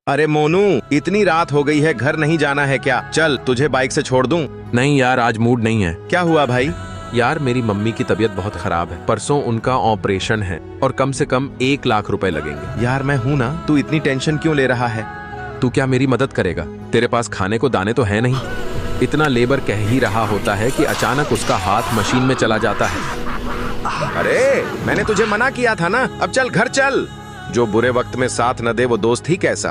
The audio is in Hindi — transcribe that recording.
अरे मोनू, इतनी रात हो गई है, घर नहीं जाना है क्या? चल तुझे बाइक से छोड़ दूं। नहीं यार, आज मूड नहीं है। क्या हुआ भाई? यार मेरी मम्मी की तबीयत बहुत खराब है, परसों उनका ऑपरेशन है और कम से कम 1 लाख रुपए लगेंगे। यार मैं हूं ना, तू इतनी टेंशन क्यों ले रहा है? तू क्या मेरी मदद करेगा? तेरे पास खाने को दाने तो है नहीं। इतना लेबर कह ही रहा होता है कि अचानक उसका हाथ मशीन में चला जाता है। अरे मैंने तुझे मना किया था ना, अब चल घर चल। जो बुरे वक्त में साथ न दे वो दोस्त ही कैसा।